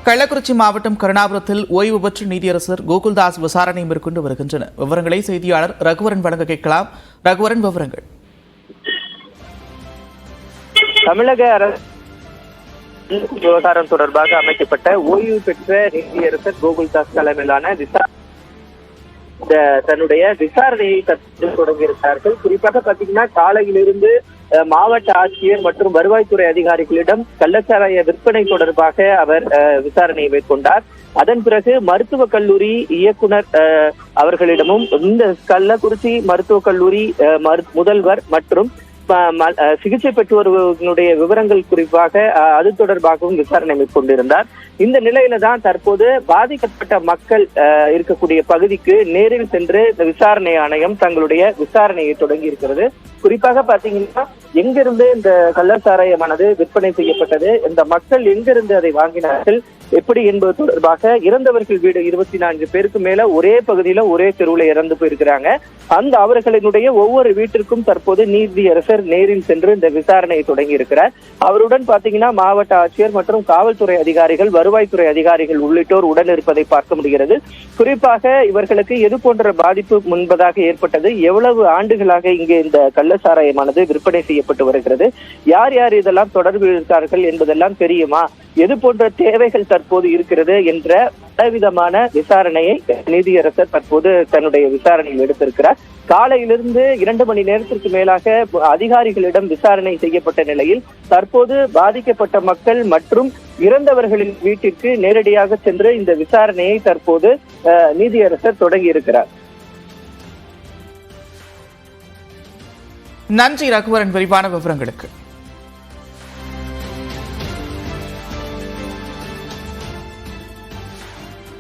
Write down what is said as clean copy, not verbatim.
கள்ளக்குறிச்சி மாவட்டம் கருணாபுரத்தில் ஓய்வு பெற்ற நீதியரசர் கோகுல்தாஸ் விசாரணை மேற்கொண்டு வருகின்றனர். விவரங்களை செய்தியாளர் ரகுவரன் வழங்க கேட்கலாம். ரகுவரன், விவரங்கள். தமிழக அரசு விவகாரம் தொடர்பாக அமைக்கப்பட்ட ஓய்வு பெற்ற நீதியரசர் கோகுல்தாஸ் தலைமையிலான தன்னுடைய விசாரணையை தொடங்கியிருக்கிறார்கள். குறிப்பாக பாத்தீங்கன்னா காலையிலிருந்து மாவட்ட ஆட்சியர் மற்றும் வருவாய்த்துறை அதிகாரிகளிடம் கள்ளச்சாராய விற்பனை தொடர்பாக அவர் விசாரணையை மேற்கொண்டார். அதன் பிறகு மருத்துவக் கல்லூரி இயக்குனர் அவர்களிடமும் இந்த கள்ளக்குறிச்சி மருத்துவக் கல்லூரி முதல்வர் மற்றும் சிகிச்சை பெற்றோர்களுடைய விவரங்கள் குறிப்பாக அது தொடர்பாகவும் விசாரணை மேற்கொண்டிருந்தார். இந்த நிலையில தான் தற்போது பாதிக்கப்பட்ட மக்கள் இருக்கக்கூடிய பகுதிக்கு நேரில் சென்று இந்த விசாரணை ஆணையம் தங்களுடைய விசாரணையை தொடங்கி இருக்கிறது. குறிப்பாக பாத்தீங்கன்னா எங்கிருந்து இந்த கள்ளச்சாராயமானது விற்பனை செய்யப்பட்டது, இந்த மக்கள் எங்கிருந்து அதை வாங்கினார்கள், எப்படி என்பது தொடர்பாக இறந்தவர்கள் வீடு 24 பேருக்கு மேல ஒரே பகுதியில ஒரே தெருவுல இறந்து போயிருக்கிறாங்க. அந்த அவர்களினுடைய ஒவ்வொரு வீட்டிற்கும் தற்போது நீதியரசர் நேரில் சென்று இந்த விசாரணையை தொடங்கி இருக்கிறார். அவருடன் பாத்தீங்கன்னா மாவட்ட ஆட்சியர் மற்றும் காவல்துறை அதிகாரிகள், வருவாய்த்துறை அதிகாரிகள் உள்ளிட்டோர் உடன் இருப்பதை பார்க்க முடிகிறது. குறிப்பாக இவர்களுக்கு எது போன்ற பாதிப்பு முன்பதாக ஏற்பட்டது, எவ்வளவு ஆண்டுகளாக இங்கே இந்த கள்ளச்சாராயமானது விற்பனை செய்யப்பட்டு வருகிறது, யார் யார் இதெல்லாம் தொடர்பு இருக்கிறார்கள் என்பதெல்லாம் தெரியுமா, எது போன்ற தேவைகள் தற்போது இருக்கிறது என்ற பலவிதமான விசாரணையை நீதியரசர் தற்போது தன்னுடைய விசாரணையில் எடுத்திருக்கிறார். காலையிலிருந்து 2 மணி நேரத்திற்கு மேலாக அதிகாரிகளிடம் விசாரணை செய்யப்பட்ட நிலையில் தற்போது பாதிக்கப்பட்ட மக்கள் மற்றும் இறந்தவர்களின் வீட்டிற்கு நேரடியாக சென்று இந்த விசாரணையை தற்போது நீதியரசர் தொடங்கி இருக்கிறார். நன்றி ரகுவரன், விரிவான விவரங்களுக்கு.